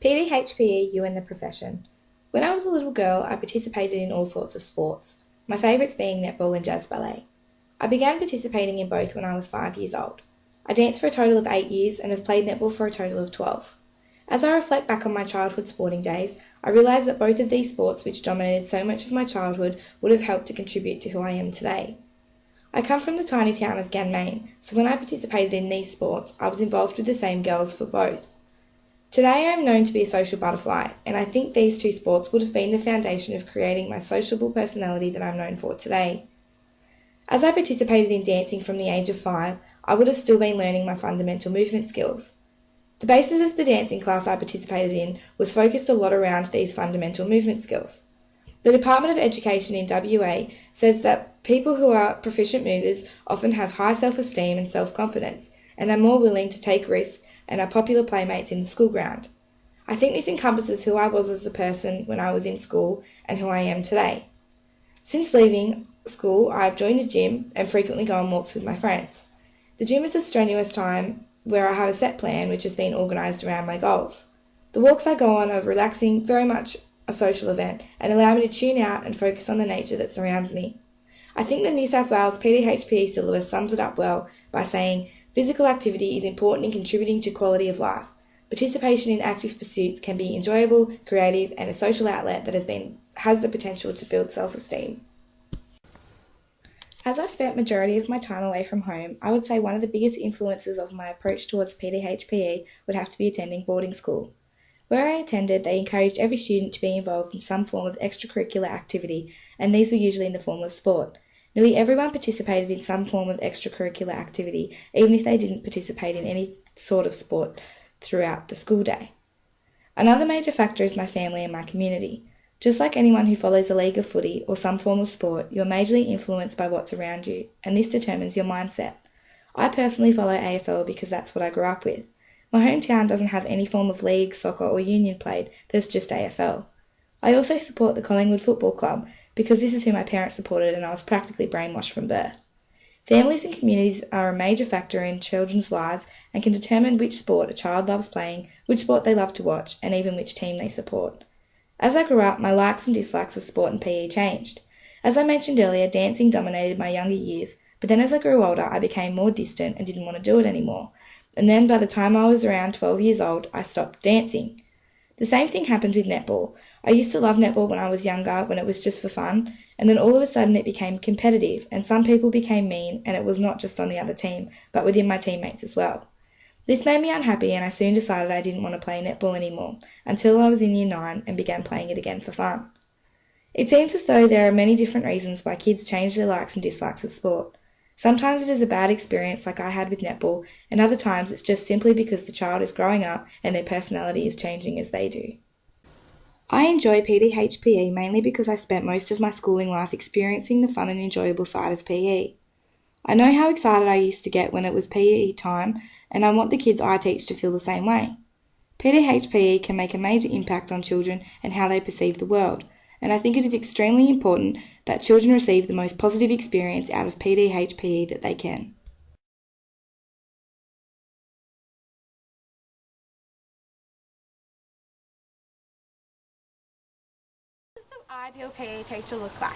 PDHPE, you and the profession. When I was a little girl, I participated in all sorts of sports, my favourites being netball and jazz ballet. I began participating in both when I was 5 years old. I danced for a total of 8 years and have played netball for a total of 12. As I reflect back on my childhood sporting days, I realise that both of these sports, which dominated so much of my childhood, would have helped to contribute to who I am today. I come from the tiny town of Ganmain, so when I participated in these sports, I was involved with the same girls for both. Today I am known to be a social butterfly, and I think these two sports would have been the foundation of creating my sociable personality that I'm known for today. As I participated in dancing from the age of 5, I would have still been learning my fundamental movement skills. The basis of the dancing class I participated in was focused a lot around these fundamental movement skills. The Department of Education in WA says that people who are proficient movers often have high self-esteem and self-confidence and are more willing to take risks and are popular playmates in the school ground. I think this encompasses who I was as a person when I was in school and who I am today. Since leaving school, I have joined a gym and frequently go on walks with my friends. The gym is a strenuous time where I have a set plan which has been organised around my goals. The walks I go on are relaxing, very much a social event, and allow me to tune out and focus on the nature that surrounds me. I think the New South Wales PDHPE syllabus sums it up well by saying physical activity is important in contributing to quality of life. Participation in active pursuits can be enjoyable, creative, and a social outlet that has the potential to build self-esteem. As I spent majority of my time away from home, I would say one of the biggest influences of my approach towards PDHPE would have to be attending boarding school. Where I attended, they encouraged every student to be involved in some form of extracurricular activity, and these were usually in the form of sport. Nearly everyone participated in some form of extracurricular activity, even if they didn't participate in any sort of sport throughout the school day. Another major factor is my family and my community. Just like anyone who follows a league of footy or some form of sport, you're majorly influenced by what's around you, and this determines your mindset. I personally follow AFL because that's what I grew up with. My hometown doesn't have any form of league, soccer or union played, there's just AFL. I also support the Collingwood Football Club because this is who my parents supported and I was practically brainwashed from birth. Families and communities are a major factor in children's lives and can determine which sport a child loves playing, which sport they love to watch, and even which team they support. As I grew up, my likes and dislikes of sport and PE changed. As I mentioned earlier, dancing dominated my younger years, but then as I grew older, I became more distant and didn't want to do it anymore. And then by the time I was around 12 years old, I stopped dancing. The same thing happened with netball. I used to love netball when I was younger, when it was just for fun, and then all of a sudden it became competitive, and some people became mean, and it was not just on the other team, but within my teammates as well. This made me unhappy, and I soon decided I didn't want to play netball anymore, until I was in Year 9 and began playing it again for fun. It seems as though there are many different reasons why kids change their likes and dislikes of sport. Sometimes it is a bad experience like I had with netball, and other times it's just simply because the child is growing up and their personality is changing as they do. I enjoy PDHPE mainly because I spent most of my schooling life experiencing the fun and enjoyable side of PE. I know how excited I used to get when it was PE time, and I want the kids I teach to feel the same way. PDHPE can make a major impact on children and how they perceive the world, and I think it is extremely important that children receive the most positive experience out of PDHPE that they can. What does the ideal PE teacher look like?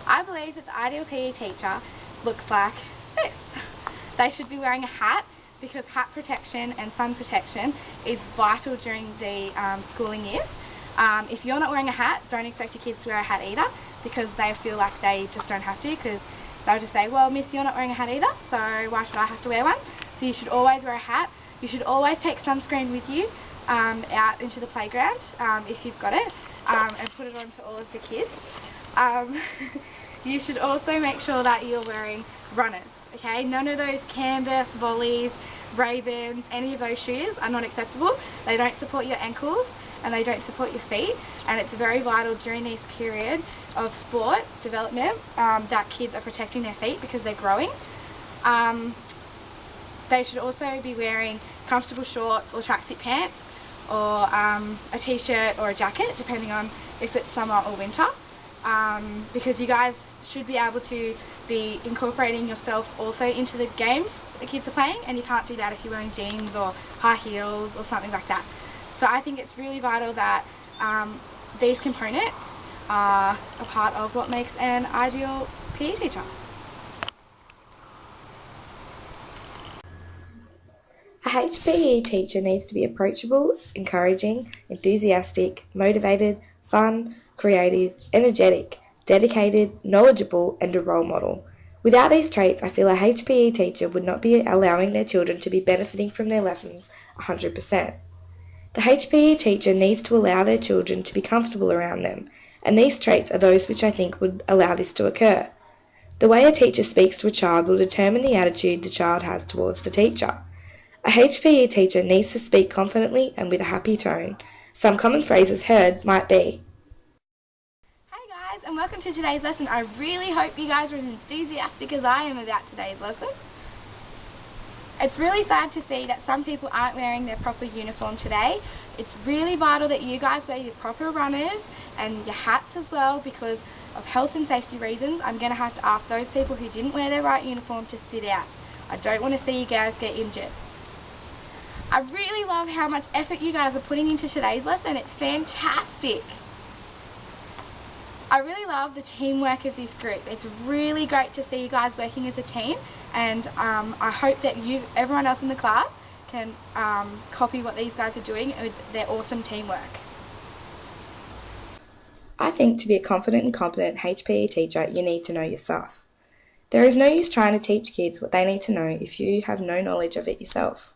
I believe that the ideal PE teacher looks like this. They should be wearing a hat because hat protection and sun protection is vital during the schooling years. If you're not wearing a hat, don't expect your kids to wear a hat either because they feel like they just don't have to because they'll just say, well, miss, you're not wearing a hat either, so why should I have to wear one? So you should always wear a hat. You should always take sunscreen with you out into the playground if you've got it and put it on to all of the kids. You should also make sure that you're wearing runners, okay? None of those canvas, volleys, Ravens, any of those shoes are not acceptable. They don't support your ankles and they don't support your feet, and it's very vital during this period of sport development that kids are protecting their feet because they're growing. They should also be wearing comfortable shorts or tracksuit pants or a t-shirt or a jacket depending on if it's summer or winter. Because you guys should be able to be incorporating yourself also into the games the kids are playing, and you can't do that if you're wearing jeans or high heels or something like that. So I think it's really vital that these components are a part of what makes an ideal PE teacher. A HPE teacher needs to be approachable, encouraging, enthusiastic, motivated, fun, creative, energetic, dedicated, knowledgeable, and a role model. Without these traits, I feel a HPE teacher would not be allowing their children to be benefiting from their lessons 100%. The HPE teacher needs to allow their children to be comfortable around them, and these traits are those which I think would allow this to occur. The way a teacher speaks to a child will determine the attitude the child has towards the teacher. A HPE teacher needs to speak confidently and with a happy tone. Some common phrases heard might be, Hey guys, and welcome to today's lesson. I really hope you guys are as enthusiastic as I am about today's lesson. It's really sad to see that some people aren't wearing their proper uniform today. It's really vital that you guys wear your proper runners and your hats as well, because of health and safety reasons. I'm going to have to ask those people who didn't wear their right uniform to sit out. I don't want to see you guys get injured. I really love how much effort you guys are putting into today's lesson. It's fantastic. I really love the teamwork of this group. It's really great to see you guys working as a team, and I hope that everyone else in the class can copy what these guys are doing with their awesome teamwork. I think to be a confident and competent HPE teacher, you need to know your stuff. There is no use trying to teach kids what they need to know if you have no knowledge of it yourself.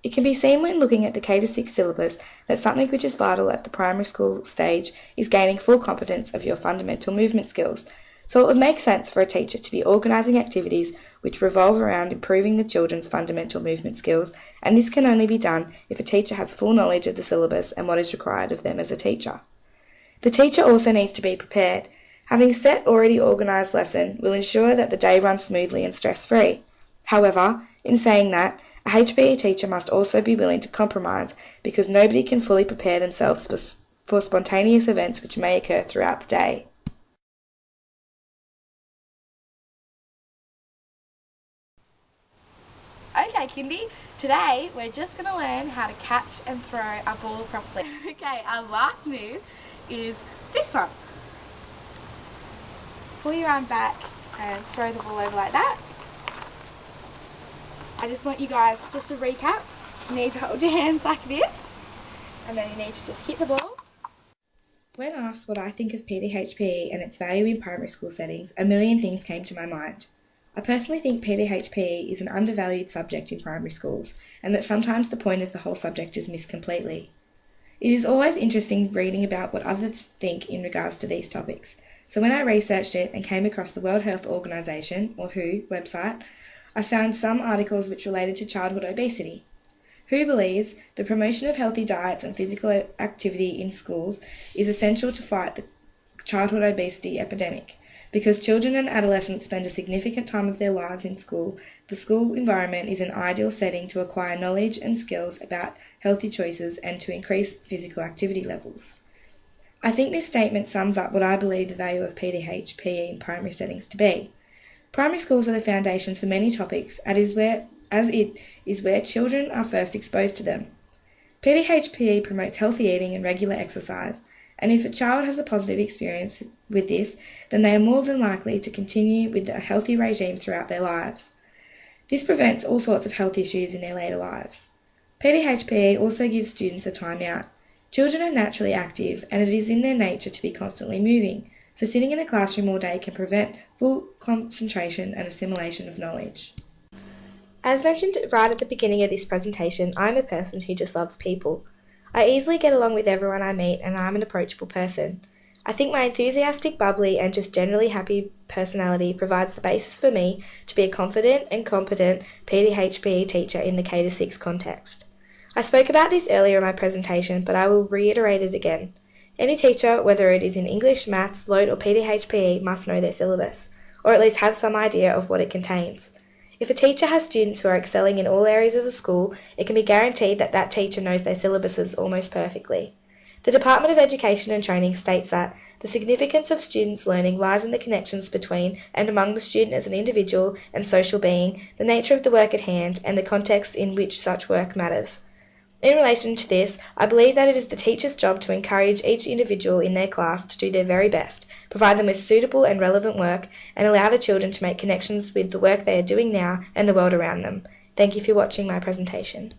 It can be seen when looking at the K-6 syllabus that something which is vital at the primary school stage is gaining full competence of your fundamental movement skills, so it would make sense for a teacher to be organising activities which revolve around improving the children's fundamental movement skills, and this can only be done if a teacher has full knowledge of the syllabus and what is required of them as a teacher. The teacher also needs to be prepared. Having a set already organised lesson will ensure that the day runs smoothly and stress-free. However, in saying that, a HPE teacher must also be willing to compromise, because nobody can fully prepare themselves for spontaneous events which may occur throughout the day. Okay, Kindy, today we're just going to learn how to catch and throw a ball properly. Okay, our last move is this one. Pull your arm back and throw the ball over like that. I just want you guys, just to recap, you need to hold your hands like this, and then you need to just hit the ball. When asked what I think of PDHPE and its value in primary school settings, a million things came to my mind. I personally think PDHPE is an undervalued subject in primary schools, and that sometimes the point of the whole subject is missed completely. It is always interesting reading about what others think in regards to these topics, so when I researched it and came across the World Health Organization, or WHO, website, I found some articles which related to childhood obesity. WHO believes the promotion of healthy diets and physical activity in schools is essential to fight the childhood obesity epidemic. Because children and adolescents spend a significant time of their lives in school, the school environment is an ideal setting to acquire knowledge and skills about healthy choices and to increase physical activity levels. I think this statement sums up what I believe the value of PDHPE in primary settings to be. Primary schools are the foundation for many topics, as it is where children are first exposed to them. PDHPE promotes healthy eating and regular exercise, and if a child has a positive experience with this, then they are more than likely to continue with a healthy regime throughout their lives. This prevents all sorts of health issues in their later lives. PDHPE also gives students a time out. Children are naturally active, and it is in their nature to be constantly moving, so sitting in a classroom all day can prevent full concentration and assimilation of knowledge. As mentioned right at the beginning of this presentation, I'm a person who just loves people. I easily get along with everyone I meet, and I'm an approachable person. I think my enthusiastic, bubbly, and just generally happy personality provides the basis for me to be a confident and competent PDHPE teacher in the K-6 context. I spoke about this earlier in my presentation, but I will reiterate it again. Any teacher, whether it is in English, Maths, LOTE or PDHPE, must know their syllabus, or at least have some idea of what it contains. If a teacher has students who are excelling in all areas of the school, it can be guaranteed that that teacher knows their syllabuses almost perfectly. The Department of Education and Training states that the significance of students' learning lies in the connections between and among the student as an individual and social being, the nature of the work at hand, and the context in which such work matters. In relation to this, I believe that it is the teacher's job to encourage each individual in their class to do their very best, provide them with suitable and relevant work, and allow the children to make connections with the work they are doing now and the world around them. Thank you for watching my presentation.